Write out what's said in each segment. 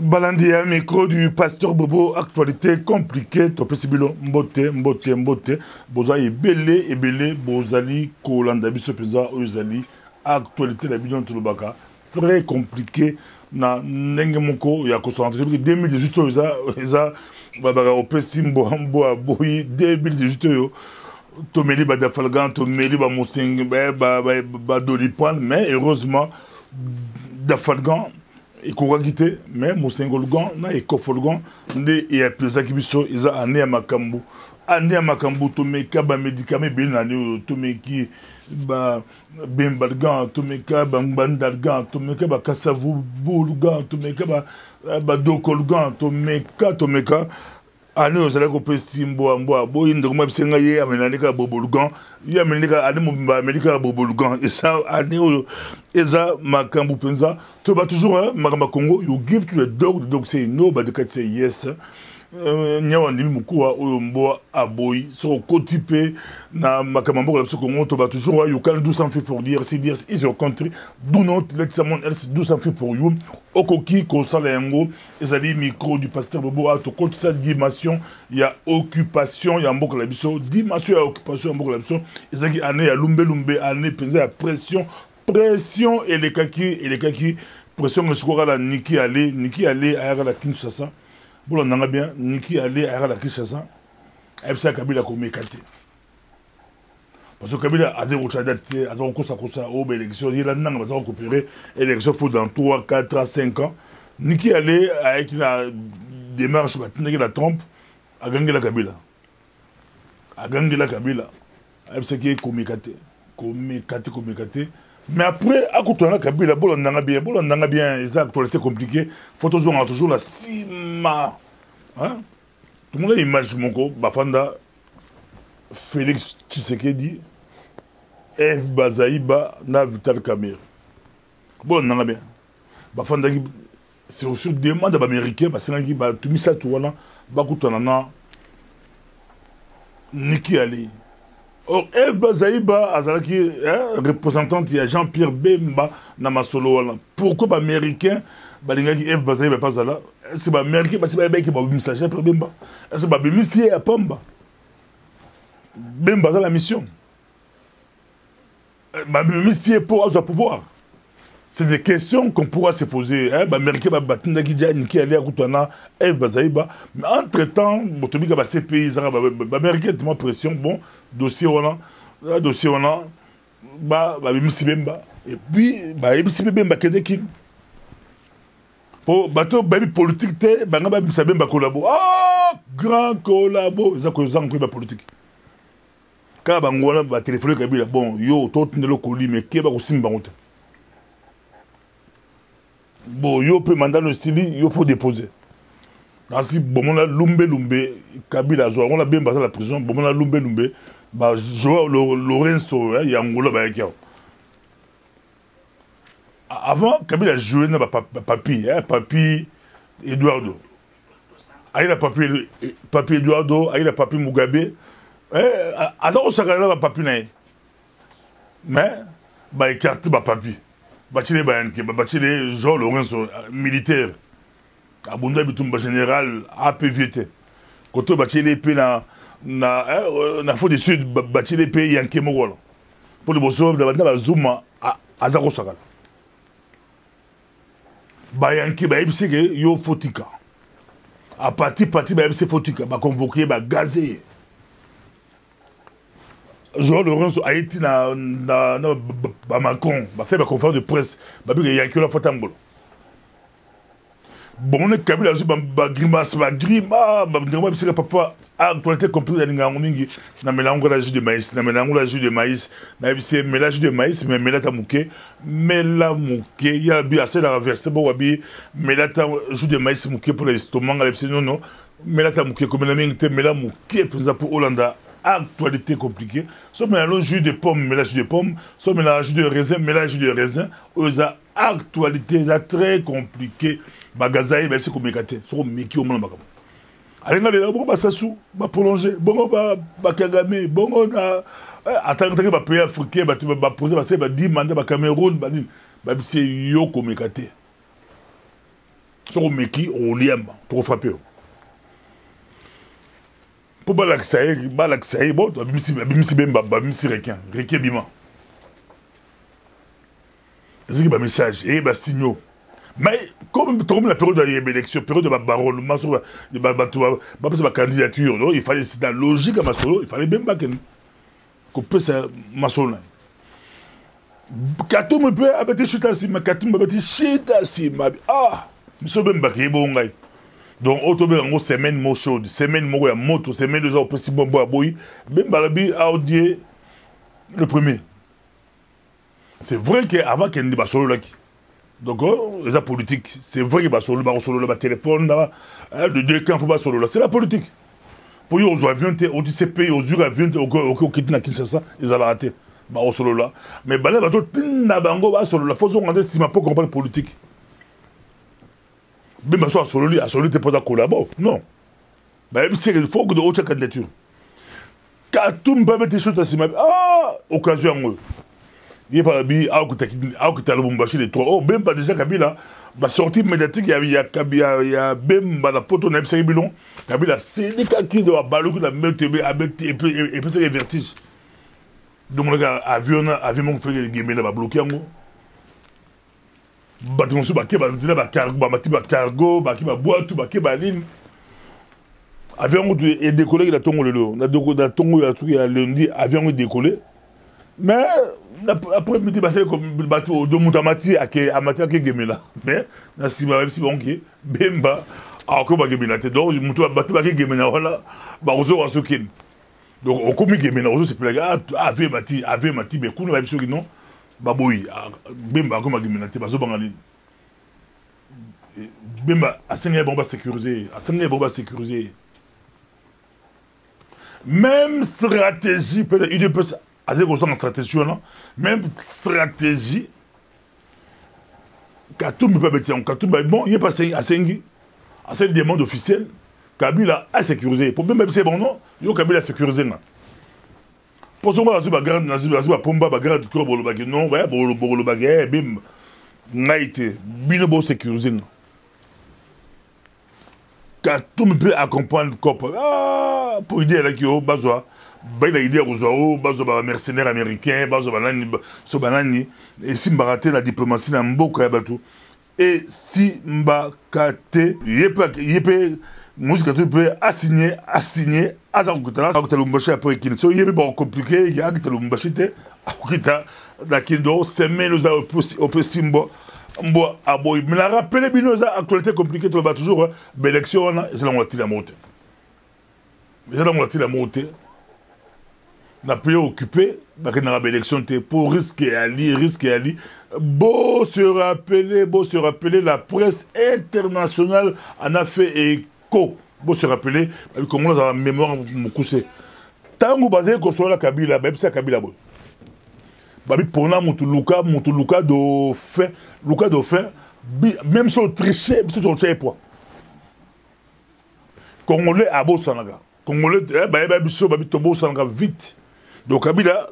Balandia, micro du pasteur Bobo, actualité compliquée, topesibilo, mbote, bozali ebele, bozali, kolanda biso peza, ozali, actualité la bidon tulubaka, très compliqué, na nenge moko, ya kosantre, 2018, eza, babaka opesi mbo aboyi, 2018 yo, tomeli ba dafalgan, tomeli ba mosing, ba dolipan, mais heureusement, dafalgan, et qu'on va quitter, mais Moussengolgan, na et Kofolgan, et à plaisir qui biso, ils ont amené à Makambu. Amené à Makambu, Tomeka, ba médicament, ben anu, Tomeki, ba Bembalgan, Tomeka, Bandalgan, Tomeka, ba Kassavu, Boulgan, Tomeka, ba Dokolgan, Tomeka. Ane ozala kopesi mboa boyi ndongoma bisenga ye amenanika bobolgan ye amenanika ane mobimba amenanika bobolgan esa ane oyo eza makambu penza to ba toujours makamba Congo you give to the dog say no but the cat say yes nyawa ndimi mukuwa oyo mboa aboyi so kotipe na makamba mboka biso Congo to ba toujours you can do something for dire si dire is your country do not let someone else do something for you okoki ko sala yango ezali micro du pasteur Bobo a to compte sa dimension il y a occupation il y a mboka la biso dimension ya occupation ya mboka la biso ezaki ane ya lumbe ane pesa ya pression et les kaki pression le sukora la Niki aller à la Kinshasa bon on a bien Niki aller à la Kinshasa ebsa Kabila ko mekate parce que Kabila a des rochadates a zon kosa au élection il a nanga va récupérer élection faut dans 3 4 à 5 ans Niki aller avec la démarche batiner la trompe a gagné la Kabila ebsa qui ko mekate mais après, à côté de la Kabila, bon, on a bien, les actualités compliquées. Photos ont toujours la cima. Hein? Tout le monde a l'image, mon gars, Bafanda, Félix Tshisekedi, F. Bazaïba, na Vital Kamer. Bon, on a bien. Bafanda, c'est aussi demande d'Américains, parce que tout mis ça, tout là, Bakuto Nana, Niki Ali. Or, F. Bazaïba, Azalaki, représentante, il y a Jean-Pierre Bemba, Namasolo. Pourquoi les Américains, F. Bazaïba, pas là? C'est les Américains, c'est les Américains qui ont mis ça, Jean-Pierre Bemba. C'est les Américains qui ont Pamba. Bemba, c'est la mission. Les Américains pour avoir pouvoir. C'est des questions qu'on pourra se poser. Les Américains vont battre qui aller à Koutana, F. Bazaïba. Mais entre-temps, les CPI, les Américains ont pression. Bon, dossier on a, Bemba. Et puis, Bemba qui est pour bateau politique, Bemba collabo. Ah, grand collabo. Ils ont politique. Quand Bangola va téléphoner Kabila, bon, yo, tout le monde colis, mais qui va aussi me bon, yo peut mandat le Sili, il faut déposer. Ainsi, bon, on a Lumbe, Kabila, on a bien basé la prison, bon, on a Lumbe, bah, Joao Lorenzo, il y a Angola, bah, avant, Kabila joué dans papi Eduardo. Il a papi Eduardo, il a papi Mugabe. Alors, on s'est regardé papi, mais, bah, écarté, bah, papi. Bachile Bachile Jean Lorenzo militaire Abunda Bitumba général APVT Koto Bachile P na fo de sud Bachile P Yanké Mogol pour le bosso de la Zuma à Zaro Sakala Bayanké Baibse yo fotika à parti Baibse fotika ba convoqué ba gazé Jean Lorenzo a été dans Macron, il a fait la conférence de presse, il y a que la photo en bolo. Bon, on est Kabila, il y a grimace, papa, actualité complète, il y a un mélange de maïs, il y a assez de reverser, jus de maïs pour l'estomac, non, mais là, comme la pour Hollanda. Actualité compliquée. Soit mélange jus de pomme, mélange jus de pomme. Soit mélange jus de raisin, mélange jus de raisin. Actualité très compliquée. Bagazaï, c'est comme mécaté. Soit méki au monde. Allez, bon, bah, ça sous, bah, prolonger. Bon, bah, Kagame. Bon, attends, bah, pays africain, bah, tu vas poser, bah, 10 mandats, bah, Cameroun, bah, c'est yo comme mécaté. Sur Meki, au Liam, pour frapper. Pour Balaksaï, bon, Bimsi Bemba, Bimsi Requin, Requin Bima. C'est un message, et Bastigno. Mais comme la période de l'élection, la période de Barol, ma candidature, il fallait, c'est dans la logique à Masolo, il fallait bien qu'on puisse Masolo. Katoum peut abattre Chutasi, ma Katoum abattre Chutasi, ma. Ah, monsieur Bemba qui est bon, gars. Donc, autobé en semaine mo chaude, semaine mo ya moto, semaine 2 heures possible bon bois boy, Bemba labi a audié le premier. C'est vrai qu'avant qu'il y ait des Basolo là qui. Donc, les politiques, c'est vrai qu'il y a solo, téléphone, de deux camps, il faut pas solo là. C'est la politique. Pour eux, aux avions, aux DCP, aux avions, aux Kitina Kinshasa, ils ont raté. Au solo là. Mais il faut que solo là. Il faut que si ma pas comprendre politique. Mais il faut que solo, tu pas collaborer. Non. Il faut que de autre candidature. Quand tout le monde peut mettre des choses à ah, occasion. Il n'y a pas de Lubumbashi les trois. Oh, même pas déjà Kabila, la sortie médiatique, il y a même la poteau n'a pas bilon. Kabila, c'est les cas qui doivent balourder la mettre et puis c'est les vertiges. Donc, le gars, avion, mon frère, il va bloquer en gros. Bâtiment sur baquet, cargo, boîte, ligne. Avion est décollé, il a tombé le lot. Il a lundi, avion est décollé. Mais après, je me dis, c'est comme le bateau de Moutamati à Mati qui est là. Mais, si on est Bemba, encore pas Gemela. Donc, je bateau qui est Gemela, voilà, on se quitte. Donc, on commet Gemela, c'est plus là, Ave Mati, mais qu'on va dire non, Baboui, Bemba, comme Gemela, tu vas se bangaler. Bemba, à Sénégal, on va sécuriser. Même stratégie, peut-être, il peut assez constant en stratégie, même stratégie, Katoum peut pas bon, il est passé à Sengi, à cette demande officielle, Kabila a sécurisé. Pour même c'est bon, non, il y a Kabila a sécurisé. Pour ce moment, la pomba, bagarre du corps, non, ouais, le bagarre, bim, naïté, binobo sécurisé. Katoum peut accompagner le corps, ah, pour aider à la Kyo, Bazoa. Il a idée aux mercenaires américains, et si Mbarate la diplomatie dans Mboka Yabatou. Et si Mbakate, il peut assigner, à Zakutala, Lumbashi après qu'il soit, il est compliqué, il y a Lumbashi, c'est même au Pessimbo. Mais la rappelé, actualité compliquée, tu vas toujours, l'élection, c'est là où on a-t-il la montée. N'a pas occupé, dans l'élection, pour risquer Ali. Beau se rappeler, la presse internationale en a fait écho. Beau se rappeler, comment on a la mémoire moukousé. Tant que vous basez qu'on soit la Kabila, c'est la Kabila. Babi pona Luka Dauphin, même si on trichait, c'est on trichait pas. Congolais à Bossanaga. Congolais, babi tobo Sanaga vite. Donc Kabila,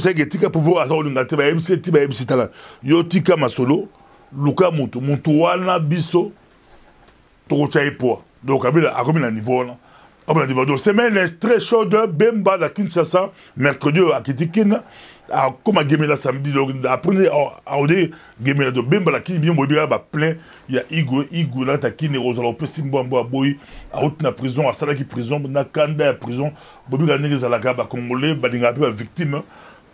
c'est que tika pouvoir asa olingate ba MC tala. Yo tika masolo, Luka mutu wana biso to chai po. Donc Kabila a comme un niveau là. Donc semaine très chaude Bemba la Kinshasa mercredi à Kitikina. Comme à Gemela samedi, donc après à Odé, Gemela de Bemba la Kinshasa, il y a plein, il y a Igo là, Takine, Rosala, Pessimbo, Boy, à haute na prison, à Salaki prison, na Kanda prison, Bobi Gané, Zalaga, Congolais, Badinga, victime,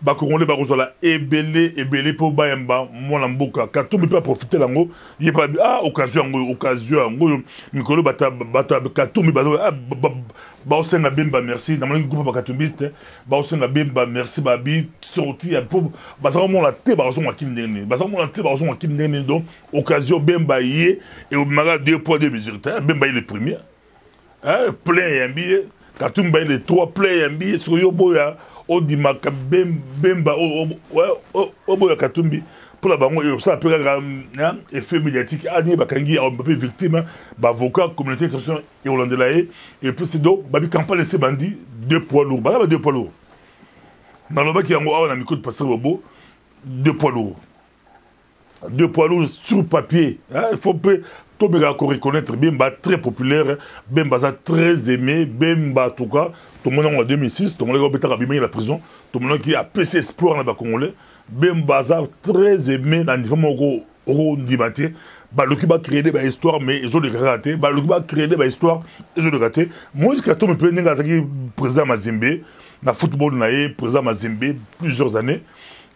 Congolais, Rosala, Ebele, pour Bayamba, Molamboka, Katou, mais pas profiter l'ango, il n'y a pas, occasion, Mikolo, Katou, mais Baosenga Bemba, merci. Dans le groupe Bakatumbiste, Baosenga Bemba, merci, Babi, sorti à Pau, Basamon la thé, Bason à Kindene, Basamon la thé, Bason à Kindene, donc, occasion Bemba y et au Maga 2 points de mesure. Bemba est le premier, plein et un billet, Katumba est le 3 plein et un billet, sur Yoboya, Odimaka Bemba, Oboya Katumbi. Pour la banque, ça peut être un effet médiatique. Agnès Bakangi a été victime, avocat, communauté internationale et hollandais. Et puis c'est donc, Babi Kampa laissé bandit, 2 poids lourds. Bah, 2 poids lourds. Dans le bas qui a un micro de passer au beau, 2 poids lourds. deux poids lourds sur papier. Hein, il faut reconnaître Bemba très populaire, Bemba très aimé, Bemba en tout cas, tout le monde en 2006, tout le monde a été la prison, tout le monde qui a PC Espoir dans le Congolais, Bemba très aimé dans le niveau Ndimate, Baloki va créer des histoires, mais ils ont des ratés, Baloki va créer des histoires, ils ont des ratés. Moi, je suis président Mazembe, dans le football, président Mazembe, plusieurs années.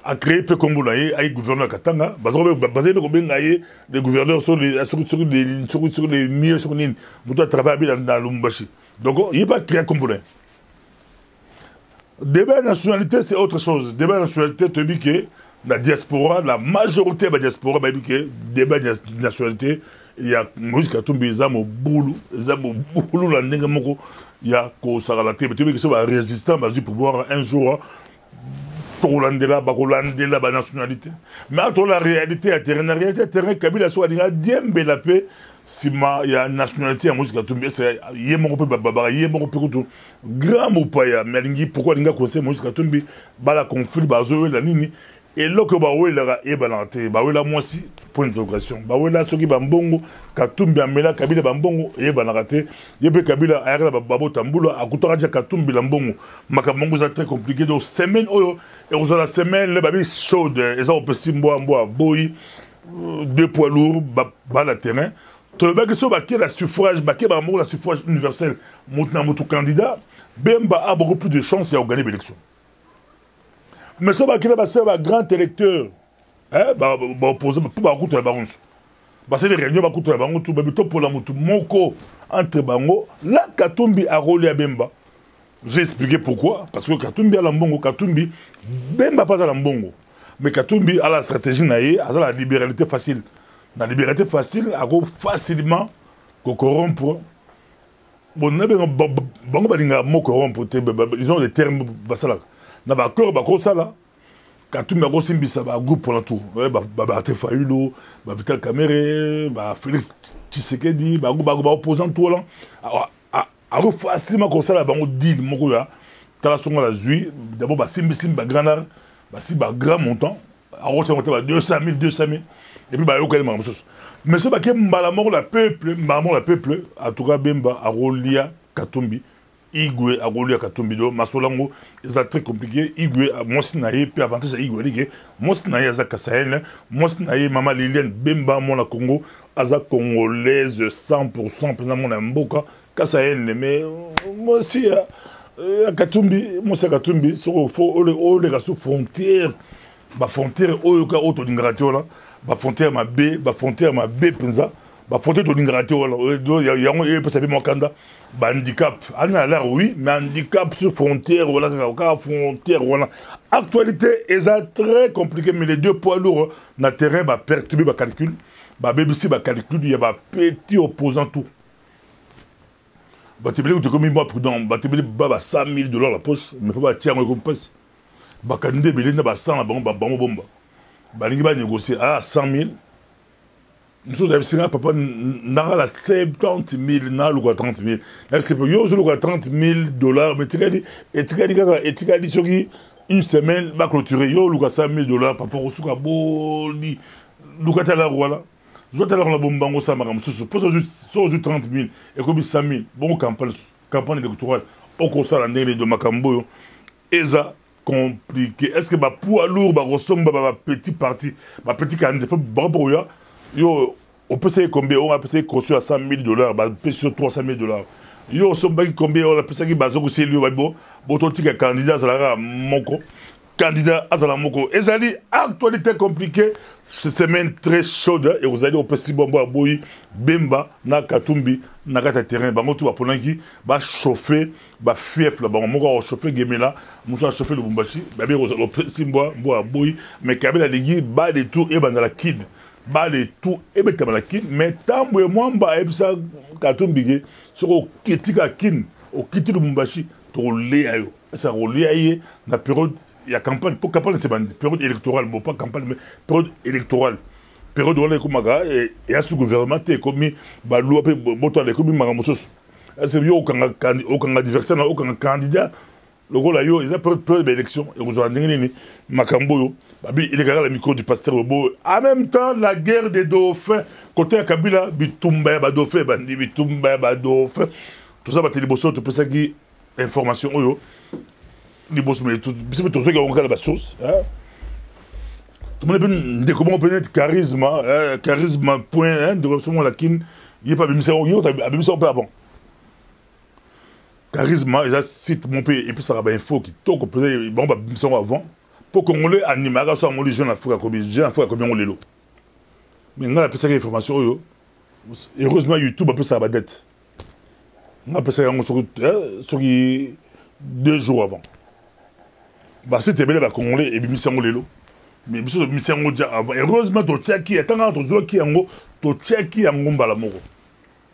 A créé peu comme vous l'avez, avec le gouverneur Katanga, basé les gouverneurs sur les mieux sur les vous doit travailler dans Lumbashi. Donc, il n'y a pas créé comme vous l'avez. Débat de nationalité, c'est autre chose. Débat de nationalité, tu dis que la diaspora, la majorité de la diaspora, il y a débat de nationalité, il y a Moïse Katumbi, il y a Boulou, il y a Boulou, il y a Kosaralaté, mais tu dis que c'est résistant, pour pouvoir un jour. Tolandela, Bagolandela, la nationalité. Mais entre la réalité à terrain, Kabila soit diembe la paix, si il y a une nationalité à musique à tout c'est yémorope babara, yémorope tout. Grand ou pas ya, mais pourquoi l'inga conseil musique à tout bala conflit, bazo la nini. Et là que baoué la ebalante, baoué la moisi, point d'interrogation. Baoué la soki bambongo, Katumbi amela, Kabila bambongo, ebalante. Yebe Kabila ayagala babo tambula, akutara dia Katumbi lambongo. Makabongo c'est très compliqué. Donc semaine oyo, et aux la semaine, le babi chaude, et ça on peut simboa mboa boy, deux poids lourds, bas la terrain. Tout le bague sur baké la suffrage, baké bambongo la suffrage universel, montant mon candidat, Bemba a beaucoup plus de chances à gagner l'élection. Mais ça va créer un grand électeur. Opposé pour la la baronne. C'est des réunions pour la baronne, tout pour la moto. Moko entre Bango, là Katumbi a roulé à Bemba. J'ai expliqué pourquoi. Parce que Katumbi a l'ambongo, Katumbi, Bemba pas à l'ambongo. Mais Katumbi a la stratégie, a la libéralité facile. La libéralité facile, a facilement corrompre. Bon, ils ont des termes. Na ba corps ba kosala Katumbi ba kosimbisa ba groupe pour la tour ba Tefayulo ba Vital Kamerhe ba Félix Tshisekedi ba opposant tout là a facilement kosala ba deal moko ya tala songa la zui d'abord ba simbisim ba granard ba si ba grand montant a roté ba 200 000 et puis ba yokale ma chose mais ce ba ke mbala moko la peuple en tout cas Bemba a rolia Katumbi Igwe a roulé à Katumbido, Masolango, c'est très compliqué. Igwe a Mosinaye, puis avantage à Igwe, Mosinaye a Zakasayen, Mosinaye, Maman Liliane, Bemba, Mona Congo, Aza Congolaise 100%, président Mona Mboka, Kasayen, mais moi aussi, à Katumbi, moi c'est Katumbi, il faut les gars sous frontière, ma frontière, auto d'ingratio là, ma frontière, ma B, Penza. Frontière de l'ingratio, il y a un peu de Mokanda. Handicap, oui, mais handicap sur frontière, voilà, frontière, voilà. Actualité, est très compliqué, mais les deux poids lourds, na terrain, perturber le calcul, BBC, calcul, il y a un petit opposant tout. Tu peux comme moi prudent, tu peux 100 000 $ la poche, mais pas tirer un compass. Candidat, il y a 100 la bombe, il va négocier à 100 000. Nous avons papa n'a la 70 000 n'a le 30 000. C'est pour yo le 30 000 $, mais tu as dit une semaine va clôturer yo le 100 000 $ papa au souka boli le la voilà. Je dois la bombango ça maram sous pose juste 30 000 et comme 100 000 bon campagne électorale au conseil la de Makambo eza compliqué. Est-ce que poids lourd ressemble petit parti petit candidat pour yo, on peut essayer combien, on a essayer construire à 100 000 $, on peut sur 300 000 $. Yo, on peut combien, on a essayer bazo aussi lui, bon, tika candidat à moko, candidat à la moko. Et ça dit, actualité compliquée, cette semaine très chaude, et vous allez au petit bombo à Boyi, Bemba, na Katumbi, na gata terrain, bango tout va pour l'inki, chauffer, fief là, bango va chauffer Gemela, moussa chauffer le Bumbashi, bien au petit bombo à Boyi, mais Kabila légui, des tours et dans la kid. Les tout et mais tant que moi ça Katumbi sur au kitika kin au kiti de Mumbashi to léayo ça reléaye la période il y a campagne pour campagne c'est période électorale bon pas campagne mais période électorale période où les kumaga et à ce gouvernement t'es commis loi pe boto les commis magamosos c'est yo aucun adversaire aucun candidat le gars là yo ils a période d'élection et vous en avez makambo Il est le micro du pasteur Bobo. En même temps, la guerre des dauphins, côté à Kabila, Bitumba, Dauphin, Bandi, Bitumba, Dauphin. Tout ça, les bossons, tu peux ça qui information. Les bossons, mais tout ceux qui ont regardé la sauce. Tout le monde peut comment on peut être charisme, charisme, point, de recevoir la kin. Il n'y a pas de mission, il y a de mission avant. Charisme, il y a site mon pays, et puis ça va info qui toque, peut être, bon, mission avant. Pour qu'on les anime, soit on les jeunes Afrique, combien on les loue. Mais on a appelé ça l'information, heureusement, YouTube a appelé ça la dette. On a appelé ça sur 2 jours avant. Bah, c'était bien, les Congolais, et puis on les loue. Mais biso mission ngo dia avant heureusement to tchaki atanga to zo ki yango to tchaki yango mbala moko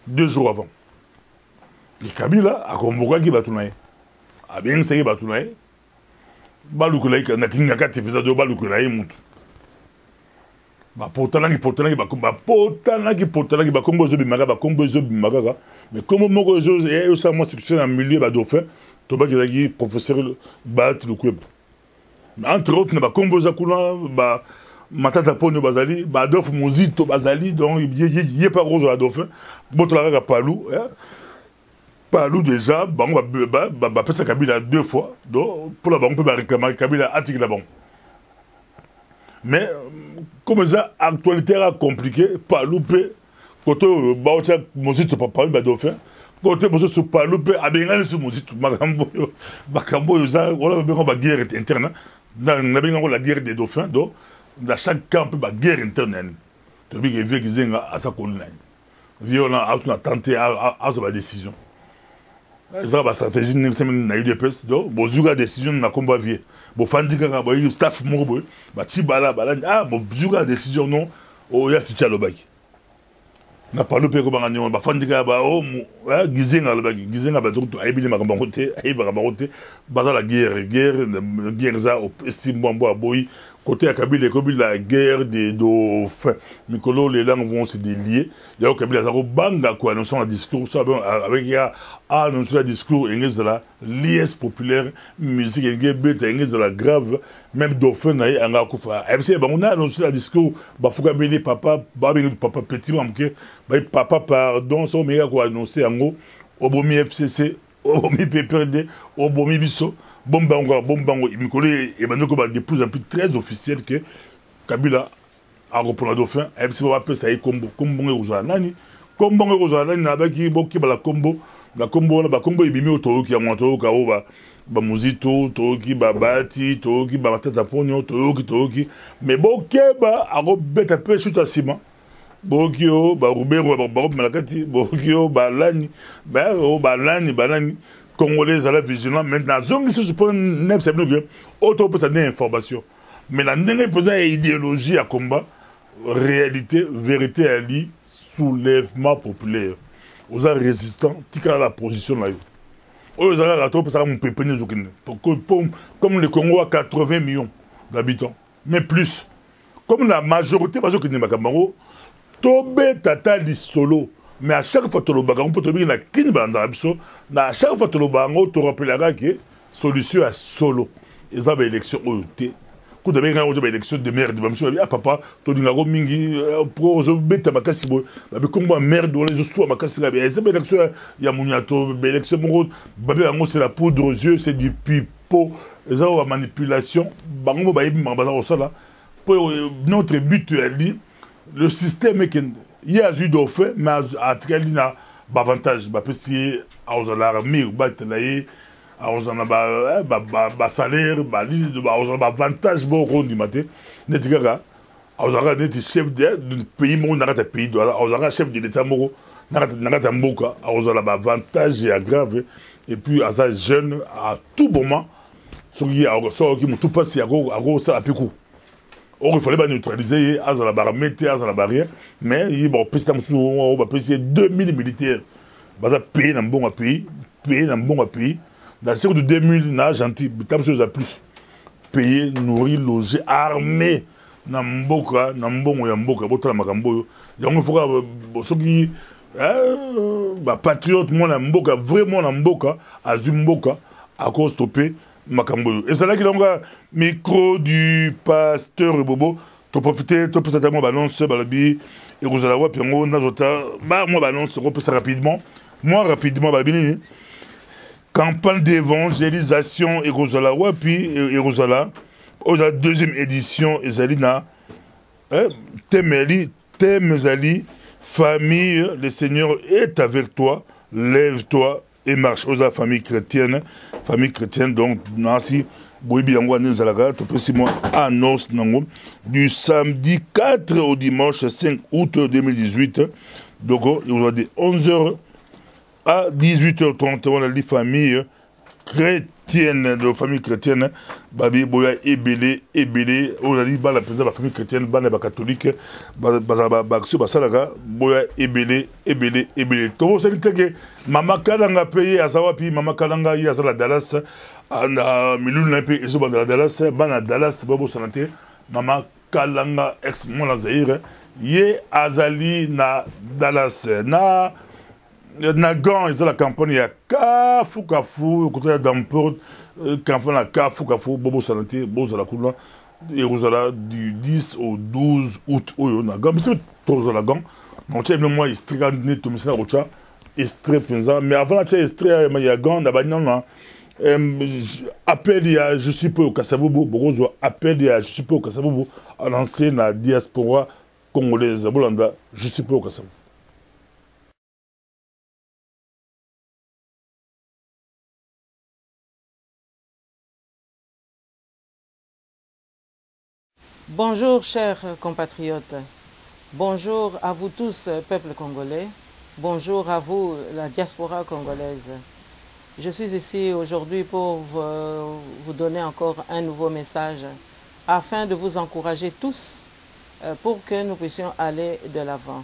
2 jours avant le Kabila a convoqué ki batunaye a bien sey batunaye balukula ka na kinga ka tepeza do balukula yi mutu ba potana ki kombo zo bimaga ba kombo zo bimaga mais comme moko zo e ça moi succès en milieu ba dauphin to ba ki professeur bat le kweb. Entre autres, nous avons matata ponyo bazali, Adolphe Mozito bazali, donc il n'y a pas rose à Dauphin. Bon, tu l'as Palou, Palou déjà, on va faire ça Kabila 2 fois, donc pour la banque, on peut réclamer Kabila à Tigre la banque. Mais, comme ça, l'actualité est compliquée, Palou peut, côté Mozito, pas Dauphin. Côté Mozito sur Palou peut, à bien sur Mozito, Makambo, on a guerre interne. Dans la guerre des dauphins, donc, dans chaque camp, il y a une guerre interne. Tu vois, il y a à sa colline. Violent, on a tenté à sa décision. C'est la stratégie de l'UDPS. Donc, il y a une décision de la combat vie. Bon, Fandika, il staff mobile, Tibala, il y a une décision non, il y a Tichalobaki. Na palu pe ko bangani on ba fandika ba o gizenga la bagi gizenga ba to aibili makambote aiba makambote baza la guerre za au simbombo aboyi côté à Kabila la guerre des dauphins mikolo les langues vont se délier ya Kabila za ko banga ko annoncer un discours ça avec ya annoncer un discours ingé la liesse populaire musique ingé beta ingé de la grave même dauphin na anga kufa MC ba on a annoncé un discours ba fuka beli papa ba beli papa petit mamke papa pardon so meya ko annoncer ango obomi FCC obomi PPRD obomi biso bombango mikolo et maintenant ko de plus en plus très officiel que Kabila a repris le dauphin MC va appeler ça combo ngozwa nani combo ngozwa nani na baki boki ba la combo ibimi otoki ya mwanto ka oba ba muzito toki ba bati toki ba matata ponyo toki mais bokeba a robeta pe chuta sima bokio ba rubero ba malakati bokio ba lani balani congolais à la vigilance maintenant zongi se suppose nem c'est bien auto peut ça des informations mais la ndenge posa idéologie à combat réalité vérité à li soulèvement populaire aux résistants tika la position là aux arato pour ça mon pépé comme le Congo a 80 millions d'habitants mais plus comme la majorité parce que Makamaro tobe tata li solo mais à chaque fois que le bagarre on peut tomber la kin balanda biso na chaque fois que le bagarre te rappellera que solution à solo et ça ba élection OT ku da benga ojo ba élection de merde ba monsieur ah papa to dinga go mingi pour zo beta makasi bo ba komba merde wala zo so makasi la ba ça ba élection ya munyato ba élection mo ba ba ngo c'est la poudre aux yeux c'est du pipeau et ça la manipulation ba ngo ba yibi mabasa o sala pour notre but le système est il y a eu dauphin mais à Tikalina avantage ba pesi a ozalara mi ba telaye a ozana ba salaire ba li de ba ozana ba avantage bo ko ndimate netikaka a ozara neti chef de pays mo na pays do a ozara chef de l'état mo na mboka a ozala ba avantage ya grave et puis à ça jeune à tout moment so qui mo tout passe à go ça apiku. Or, il fallait neutraliser la barrière, la barrière, mais il y a 2000 militaires. Il va payer dans un bon pays, Dans le siècle de 2000, il y a gentil, il y a plus. Payer, nourrir, loger, armer, dans Mboka, il faut que patriote, vraiment Mboka, à Zumboka, à cause stopper makambo. Et c'est là qu'il a micro du pasteur Bobo. Tu profiter, tu peux certainement balancer, balabi, et vous allez voir, puis moi, moi, balance, on peut ça rapidement. Moi, rapidement, balabi, campagne d'évangélisation, et vous allez voir, puis, et vous allez, la deuxième édition, et Zalina, Temezali, famille, le Seigneur est avec toi, lève-toi et marche. Aux famille chrétienne, donc, Nancy, du samedi 4 au dimanche 5 août 2018. Donc, il y a de 11h à 18h30, on a des familles chrétiennes, de famille chrétienne, babi boya ebele, on a dit la présidente de la famille chrétienne, bana catholique, bakso basalaga, boya ebele. Tout ça dit que mama kalanga payé à sawapi, mama kalanga y a la Dallas, na milou na payé sur la Dallas, bana Dallas, babo santé, mama kalanga ex mon Zaire, ye azali na Dallas, na gant, ils ont la campagne, il y a Kafu, côté d'Amport, campagne à Kafu, Bobo Santé, Bozo la Koula, et Rosala du 10 au 12 août, on a gant, mais c'est trop la gant. Donc, tu sais, moi, il est très net, tout ça, Rocha, est pesant, mais avant, tu sais, il y a gant, là, appel, il y a, je suis peu au Kassabobo, Bozo, appel, il y a, je suis peu au Kassabobo, à lancer la diaspora congolaise, Bolanda, je suis peu au Kassabobo. Bonjour chers compatriotes, bonjour à vous tous peuple congolais, bonjour à vous la diaspora congolaise. Je suis ici aujourd'hui pour vous donner encore un nouveau message afin de vous encourager tous pour que nous puissions aller de l'avant.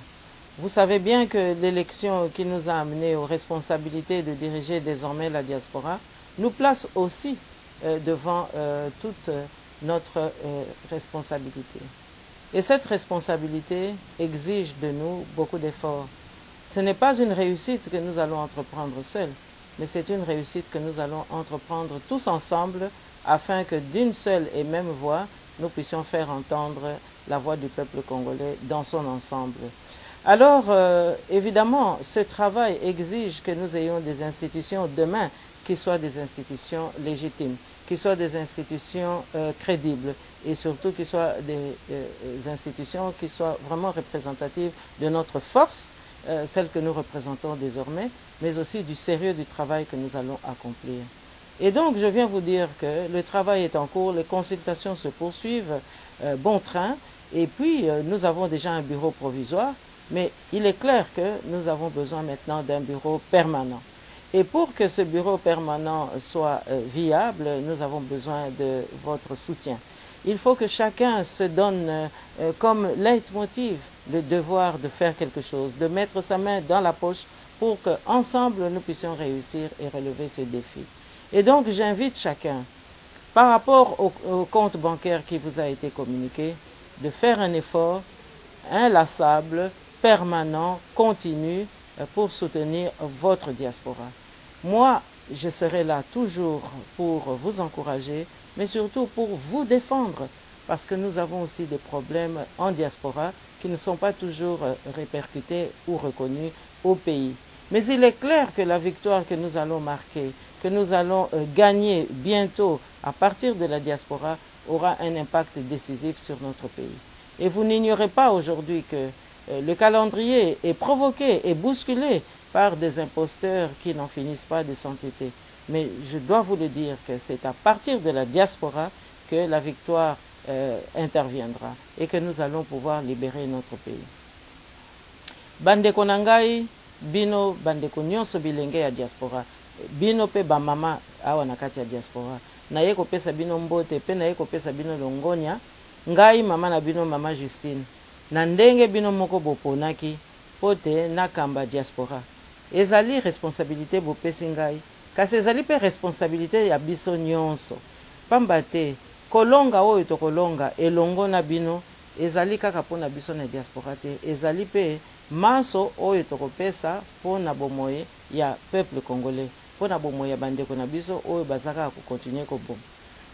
Vous savez bien que l'élection qui nous a amenés aux responsabilités de diriger désormais la diaspora nous place aussi devant toute notre responsabilité. Et cette responsabilité exige de nous beaucoup d'efforts. Ce n'est pas une réussite que nous allons entreprendre seuls, mais c'est une réussite que nous allons entreprendre tous ensemble afin que d'une seule et même voix, nous puissions faire entendre la voix du peuple congolais dans son ensemble. Alors, évidemment, ce travail exige que nous ayons des institutions demain qui soient des institutions légitimes, qui soient des institutions crédibles et surtout qui soient des institutions qui soient vraiment représentatives de notre force, celle que nous représentons désormais, mais aussi du sérieux du travail que nous allons accomplir. Et donc, je viens vous dire que le travail est en cours, les consultations se poursuivent, bon train, et puis nous avons déjà un bureau provisoire, mais il est clair que nous avons besoin maintenant d'un bureau permanent. Et pour que ce bureau permanent soit viable, nous avons besoin de votre soutien. Il faut que chacun se donne comme leitmotiv le devoir de faire quelque chose, de mettre sa main dans la poche pour qu'ensemble nous puissions réussir et relever ce défi. Et donc j'invite chacun, par rapport au compte bancaire qui vous a été communiqué, de faire un effort inlassable, permanent, continu pour soutenir votre diaspora. Moi, je serai là toujours pour vous encourager, mais surtout pour vous défendre, parce que nous avons aussi des problèmes en diaspora qui ne sont pas toujours répercutés ou reconnus au pays. Mais il est clair que la victoire que nous allons marquer, que nous allons gagner bientôt à partir de la diaspora, aura un impact décisif sur notre pays. Et vous n'ignorez pas aujourd'hui que le calendrier est provoqué et bousculé par des imposteurs qui n'en finissent pas de s'entêter. Mais je dois vous le dire que c'est à partir de la diaspora que la victoire interviendra et que nous allons pouvoir libérer notre pays. Bandeko nangai, bino bandeko nyonso bilenge ya diaspora, bino pe ba mama awa na kati ya diaspora. Na ye ko pesa bino mbote, pe na ye ko pesa bino longonya, ngai mama na bino mama Justine. Na ndenge bino moko boponaki, pote na kamba diaspora. Ezali responsabilité bopesi ngai, kasi ezali pe responsabilité ya biso nyonso. Pamba te, kolonga oyo to kolonga, elongo na bino, ezali kaka pona biso na diaspora te, ezali pe maso oyo to kopesa pona bomoye ya peuple congolais. pona bomo ya bandeko na biso oyo bazaka ko continuer ko bom.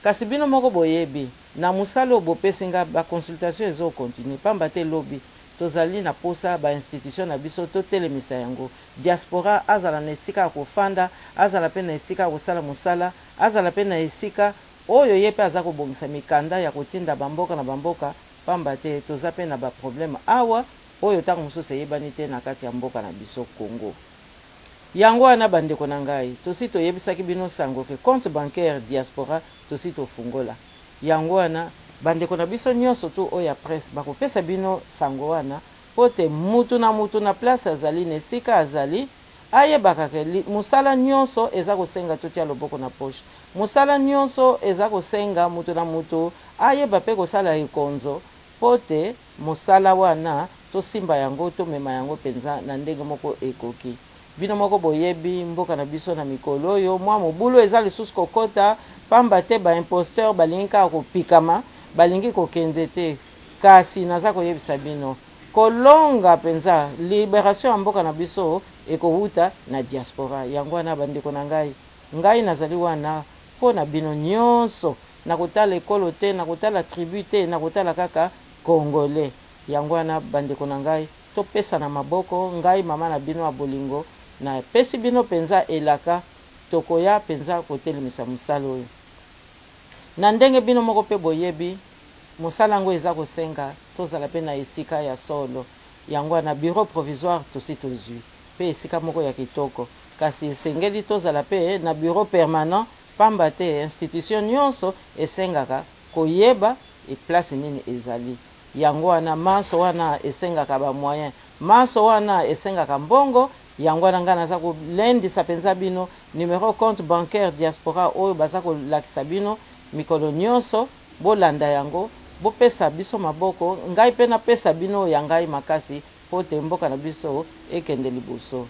Kasi bino moko boyebi na musalo bopesinga ba consultation ezo continuer pamba te lobby tozali na posa ba institution na biso to telemisa yango diaspora azala na esika ko fanda azala pe na esika ko sala musala azala pe na esika oyo yepe aza ko bongisa mikanda ya kotinda bamboka na bamboka pamba te toza pe na ba problème awa oyo tango mosusu eyebani te na kati ya mboka na biso Congo. Yango wana bandeko na ngai tosi toyebisaki bino sango ke compte bancaire diaspora tosi tofungola. Yango wana bandeko na biso nyonso tu oya presse bakopesa bino sango wana pote mutu na place azali na esika azali ayebaka ke musala nyonso eza kosenga totia loboko na poche. Musala nyonso eza kosenga mutu na mutu ayeba pe kosala ekonzo pote musala wana tosimba yango tomema yango penza na ndenge moko ekoki. Bino moko boyebi mboka na biso na mikolo oyo mwa mobulu eza lisusu kokota pamba te ba imposteur balinga kopikama balingi kokende te kasi naza koyebisa bino kolonga penza libération ya mboka na biso ekowuta na diaspora. Yango wana bandeko na ngai nazali wana pona bino nyonso na kotala ekolo te na kotala tribu te na kotala kaka congolais. Yango wana bandeko na ngai topesa na maboko ngai mama na bino ya bolingo na pesi bino penza elaka tokoya penza kotelemisa musala oyo na ndenge bino moko pe boyebi musala ngo eza kosenga tozala pe na esika ya solo. Yango wana bureau provisoire tosi tozwi pe esika moko ya kitoko kasi esengeli tozala pe na bureau permanent pamba te institution nyonso esengaka koyeba e place nini ezali. Yango wana maso wana esengaka ba moyen maso wana esengaka mbongo. Yango wana nga naza kolendisa penza bino numéro compte bancaire diaspora oyo baza kolakisa bino mikolo nyonso bolanda yango bopesa biso maboko ngai pe napesa bino ya ngai makasi pote mboka na biso ekende liboso.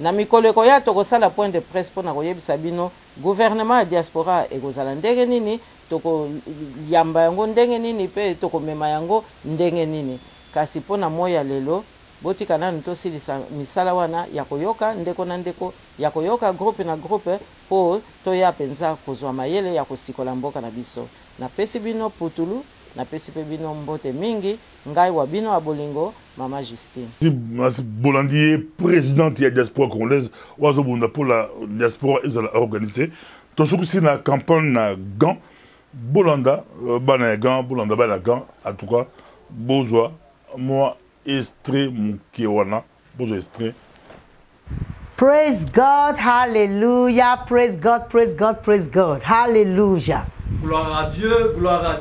Na mikolo ekoya tokosala point de presse mpona koyebisa bino gouvernement ya diaspora ekozala ndenge nini tokoyamba yango ndenge nini pe tokomema yango ndenge nini. Kasi mpona moya lelo botika nanu tosilisa misala wana ya koyoka ndeko na ndeko ya koyoka groupe na groupe po toya penza kozwa mayele ya kosikola mboka na biso. Napesi bino putulu napesi pe bino mbote mingi ngai wa bino wa bolingo Mama Justine. Bolandi présidente ya diaspora congolaise wazo bunda pour la diaspora ezala organisée tosukusi na campagne na Gand Bolanda bana Gand Bolanda bana Gand en tout cas bozwa moi extrait mkiwana bozo extrait. Praise God, hallelujah, praise God, praise God, praise God, hallelujah. Gloire à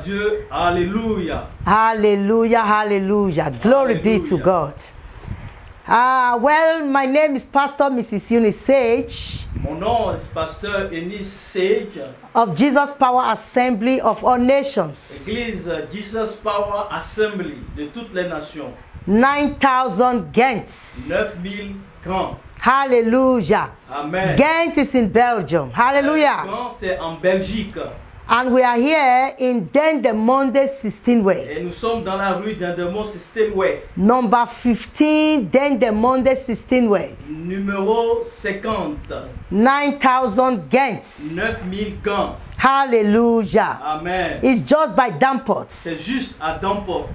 Dieu, alléluia. Hallelujah, hallelujah, glory be to God. Well, my name is Pastor Mrs. Eunice Sage. Mon nom est Pasteur Eunice Sage. Of Jesus Power Assembly of all nations. Église Jesus Power Assembly de toutes les nations. 9,000 Ghents. 9000 Gants. Hallelujah. Amen. Ghent is in Belgium. Hallelujah. Gants, c'est en Belgique. And we are here in Dendermonde 16 Way. Et nous sommes dans la rue Dendermonde 16 Way. Number 15 Dendermonde 16 Way. Numéro 50. 9,000 Ghents. 9000 Gants. Hallelujah. Amen. It's just by Damport. C'est juste à Damport.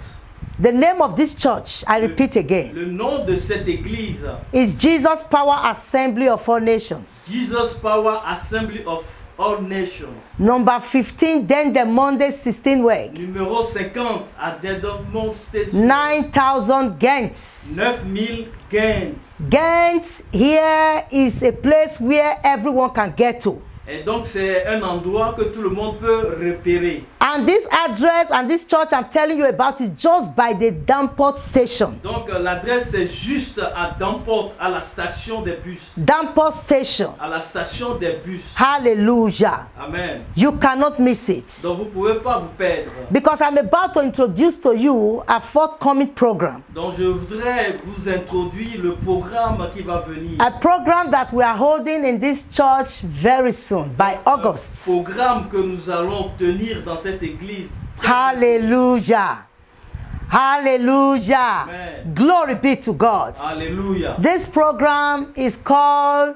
The name of this church, I repeat again, Le nom de cette église is Jesus Power Assembly of all nations. Jesus Power Assembly of all nations. Number 15 Dendermonde 16 Way. Numéro 50 à Dendermonde State. 9,000 Ghents. 9000 Ghents. Ghent here is a place where everyone can get to. Et donc c'est un endroit que tout le monde peut repérer. And this address and this church I'm telling you about is just by the Damport station. Donc l'adresse c'est juste à Damport, à la station des bus. Damport station. À la station des bus. Hallelujah. Amen. You cannot miss it. Donc vous pouvez pas vous perdre. Because I'm about to introduce to you a forthcoming program. Donc je voudrais vous introduire le programme qui va venir. A program that we are holding in this church very soon, by August. Un programme que nous allons tenir dans cette église. Hallelujah. Hallelujah. Amen. Glory be to God. Alléluia. This program is called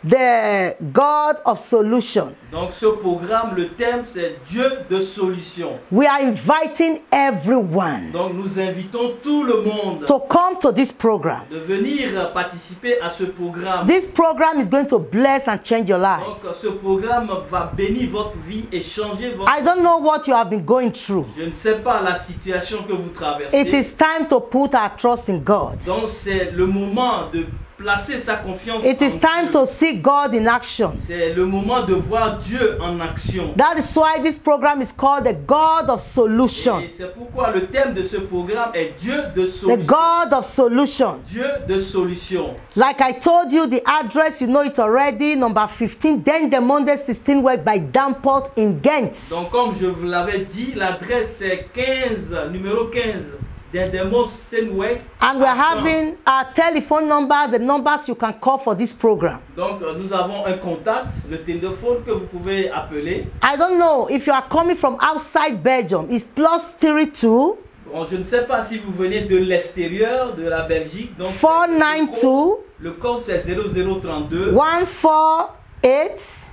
the God of solution. Donc ce programme, le thème c'est Dieu de solution. We are inviting everyone Donc nous invitons tout le monde to come to this program. de venir participer à ce programme. This program is going to bless and change your life. Donc ce programme va bénir votre vie et changer votre I don't know what you have been going through. Je ne sais pas la situation que vous traversez. It is time to put our trust in God. Donc c'est le moment de placer sa confiance It en is time Dieu. to see God in action. C'est le moment de voir Dieu en action. That is why this program is called the God of solution. Et c'est pourquoi le thème de ce programme est Dieu de The solution. God of solution. Dieu de solution. Like I told you, the address, you know it already, number 15, then the Monday 16 work by Damport in Ghent. Donc comme je vous l'avais dit, l'adresse c'est 15, numéro 15, Dendemos Steinweg. And we're having our telephone number, the numbers you can call for this program. Donc nous avons un contact, le téléphone que vous pouvez appeler. I don't know if you are coming from outside Belgium, it's +32 Bon, je ne sais pas si vous venez de l'extérieur de la Belgique. Donc 492 le code c'est 0032 148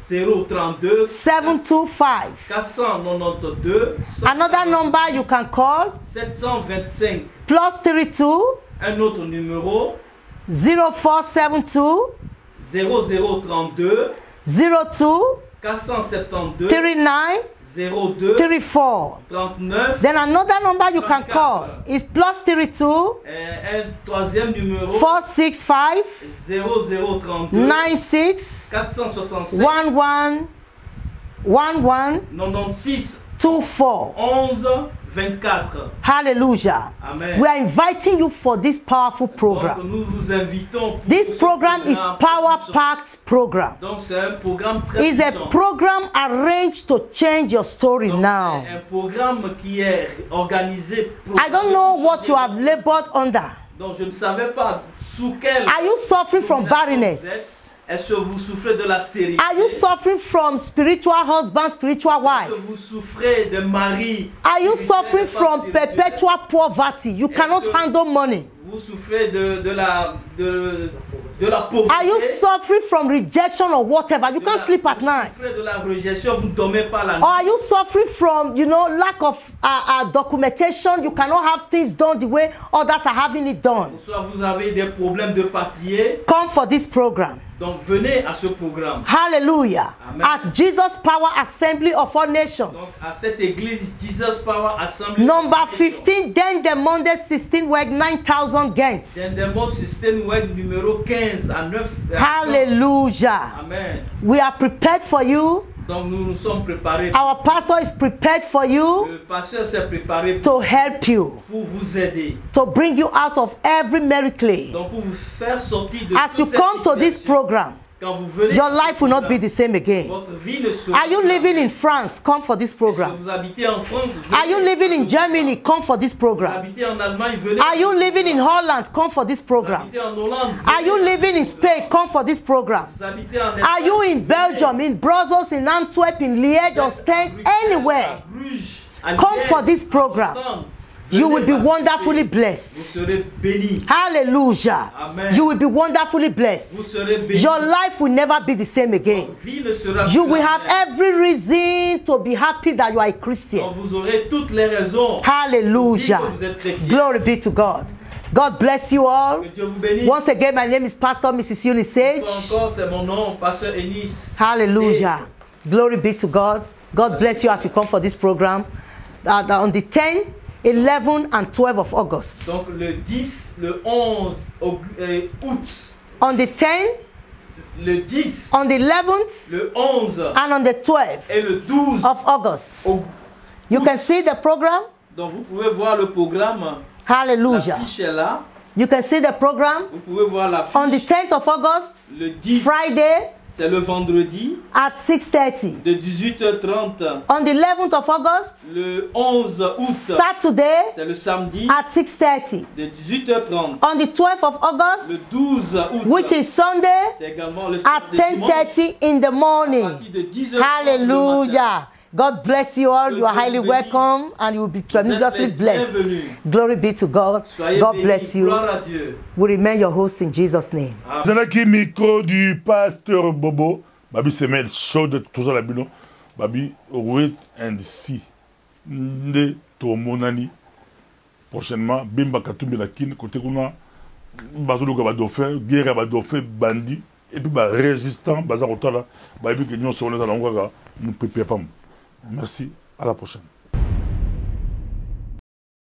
0032 725. 492 Another number you can call, 725. +32 Un autre numéro 0472 0032 02 472 39 02 34. 39. Then another number you can call is +32 Un troisième numéro 465 0032 96 465 11 11 96 24. 11 24. Hallelujah. Amen. We are inviting you for this powerful Donc program. nous vous invitons pour This ce program is programme power-packed program. Donc c'est un programme très It's a puissant. program arranged to change your story Donc, now. c'est un programme qui est organisé. I don't know what you have labored under. Donc je ne savais pas sous quel. Are you suffering from domination vous barrenness? êtes. Est-ce que vous souffrez de la stérilité? Are you suffering from spiritual husband, spiritual Est-ce wife? que vous souffrez de mari? Are you spirituel suffering et pas from spirituel? perpetual poverty? You cannot handle money. Vous souffrez de la pauvreté? Are you suffering from rejection or whatever? You can't sleep at night. Vous souffrez de la rejection, vous ne dormez pas la nuit. Or are you suffering from, lack of documentation? You cannot have things done the way others are having it done. Soit vous avez des problèmes de papier. Come for this program. Donc venez à ce programme. Hallelujah. Amen. At Jesus Power Assembly of All Donc Nations. à cette église Jesus Power Assembly. Number 15, then the Monday 16 work 9,000 Ghent. Dendemos Steinweg numéro 15 à 9. Hallelujah. Amen. We are prepared for you. Donc nous nous sommes préparés. Our pastor is prepared for you Le pasteur s'est préparé to help you, pour vous aider. to bring you out of every miracle. Donc pour vous faire sortir de As you toute cette come to this situation. program, Quand vous venez your à ce life will not be programme, the same again. votre vie ne sera Are you plus la living même. in France? Come for this Est-ce que program. vous habitez en France? Are you Venez living à in ce programme. Germany? Come for this Vous program. habitez en Allemagne? Venez. Are you living in Holland? Come for this Vous program. habitez en Hollande? Are Venez you à ce living in programme. Spain? Come for this program. Vous habitez en Are Espagne? you in Venez. Belgium, in Brussels, in Antwerp, in Liège, on Stein, anywhere? À Bruges, à Come Liège, for this à program. Ostende. You will be Venez wonderfully participer. blessed. Vous serez bénis. Hallelujah. Amen. You will be wonderfully Vous blessed. serez bénis. Your life will never be the same again. Votre vie ne sera You plus will la have même. every reason to be happy that you are a Donc Christian. vous aurez toutes les raisons. Hallelujah. pour dire que vous êtes chrétien. Glory be to God. God bless you all. Que Dieu vous bénisse. Once again, my name is Pastor Mrs. Eunice Sage. Encore, c'est mon nom, Pasteur Eunice. Hallelujah. Glory be to God. God bless you as you come for this program. On the 10th, 11 and 12 of August. Donc le 10, le 11 août, On the 10th, le 10, on the 11th, le 11 and on the 12th et le 12 of August. août. You can see the program. Donc vous pouvez voir le programme. Hallelujah. L'affiche est là. You can see the program. Vous pouvez voir On the l'affiche. 10th of August, Le 10, Friday c'est le vendredi at 6:30. de 18h30. On the 11th of August, Le 11 août, Saturday c'est le samedi at 6:30. de 18h30. On the 12th of Le August, 12 août, which is Sunday, c'est également le at samedi dimanche, 10:30 in the à morning. partir de 10h. Hallelujah. God bless you all. You are highly welcome and you will be tremendously blessed. Glory be to God. God bless you. We remain your host in Jesus' name. Zanaki micro du pasteur Bobo. Babi semel chaude toujours la bino. Babi wait and see. Nde to monani. Prochainement bimba katumbi la kin côté kuna bazulu ka ba dauphin, guerre ba dauphin bandit et puis ba résistant baza kotala. Babi que nous sommes dans la ngwa nous prépare pas. Merci, à la prochaine.